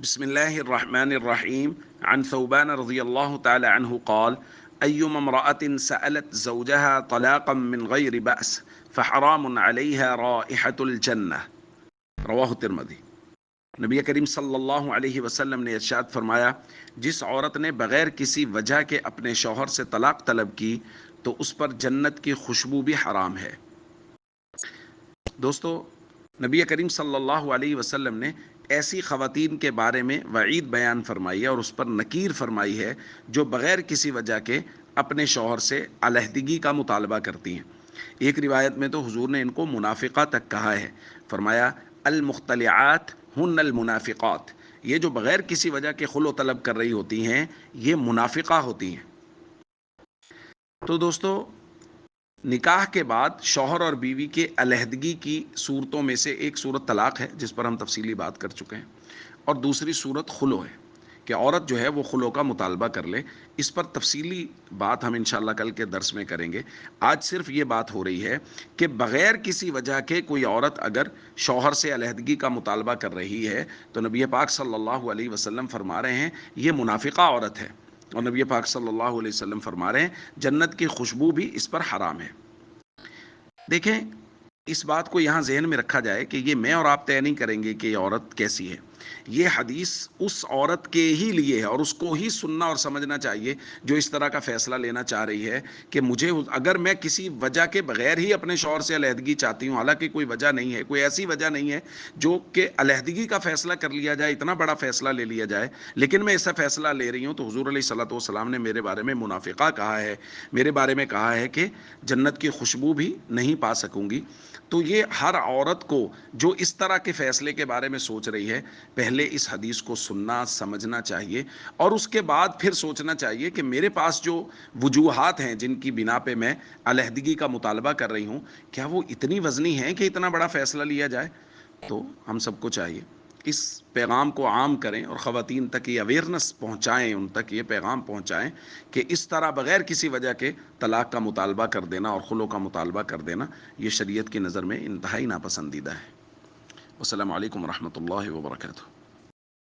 بسم الله الرحمن الرحيم عن ثوبان رضي الله تعالى عنه قال أيما امرأة سألت زوجها طلاقا من غير بأس فحرام عليها رائحة الجنة رواہ الترمذی۔ نبی کریم صلی اللہ علیہ وسلم نے ارشاد فرمایا، جس عورت نے بغیر کسی وجہ کے اپنے شوہر سے طلاق طلب کی تو اس پر جنت کی خوشبو بھی حرام ہے۔ دوستو، نبی کریم صلی اللہ علیہ وسلم نے ایسی خواتین کے بارے میں وعید بیان فرمائی ہے اور اس پر نکیر فرمائی ہے جو بغیر کسی وجہ کے اپنے شوہر سے علیحدگی کا مطالبہ کرتی ہیں۔ ایک روایت میں تو حضور نے ان کو منافقہ تک کہا ہے، فرمایا المختلعات ہن المنافقات، یہ جو بغیر کسی وجہ کے خلو طلب کر رہی ہوتی ہیں یہ منافقہ ہوتی ہیں۔ تو دوستو، نکاح کے بعد شوہر اور بیوی کے علیحدگی کی صورتوں میں سے ایک صورت طلاق ہے، جس پر ہم تفصیلی بات کر چکے ہیں، اور دوسری صورت خلو ہے کہ عورت جو ہے وہ خلو کا مطالبہ کر لے۔ اس پر تفصیلی بات ہم انشاءاللہ کل کے درس میں کریں گے۔ آج صرف یہ بات ہو رہی ہے کہ بغیر کسی وجہ کے کوئی عورت اگر شوہر سے علیحدگی کا مطالبہ کر رہی ہے تو نبی پاک صلی اللہ علیہ وسلم فرما رہے ہیں یہ منافقہ عورت ہے، اور نبی پاک صلی اللہ علیہ وسلم فرما رہے ہیں جنت کی خوشبو بھی اس پر حرام ہے۔ دیکھیں، اس بات کو یہاں ذہن میں رکھا جائے کہ یہ میں اور آپ طے نہیں کریں گے کہ یہ عورت کیسی ہے۔ یہ حدیث اس عورت کے ہی لیے ہے اور اس کو ہی سننا اور سمجھنا چاہیے جو اس طرح کا فیصلہ لینا چاہ رہی ہے کہ مجھے اگر میں کسی وجہ کے بغیر ہی اپنے شوہر سے علیحدگی چاہتی ہوں، حالانکہ کوئی وجہ نہیں ہے، کوئی ایسی وجہ نہیں ہے جو کہ علیحدگی کا فیصلہ کر لیا جائے، اتنا بڑا فیصلہ لے لیا جائے، لیکن میں ایسا فیصلہ لے رہی ہوں تو حضور علیہ الصلوۃ والسلام نے میرے بارے میں منافقہ کہا ہے، میرے بارے میں کہا ہے کہ جنت کی خوشبو بھی نہیں پا سکوں گی۔ تو یہ ہر عورت کو جو اس طرح کے فیصلے کے بارے میں سوچ رہی ہے پہلے اس حدیث کو سننا سمجھنا چاہیے، اور اس کے بعد پھر سوچنا چاہیے کہ میرے پاس جو وجوہات ہیں جن کی بنا پہ میں علیحدگی کا مطالبہ کر رہی ہوں، کیا وہ اتنی وزنی ہیں کہ اتنا بڑا فیصلہ لیا جائے؟ تو ہم سب کو چاہیے اس پیغام کو عام کریں اور خواتین تک یہ اویئرنس پہنچائیں، ان تک یہ پیغام پہنچائیں کہ اس طرح بغیر کسی وجہ کے طلاق کا مطالبہ کر دینا اور خلو کا مطالبہ کر دینا یہ شریعت کی نظر میں انتہائی ناپسندیدہ ہے۔ السلام علیکم ورحمۃ اللہ وبرکاتہ۔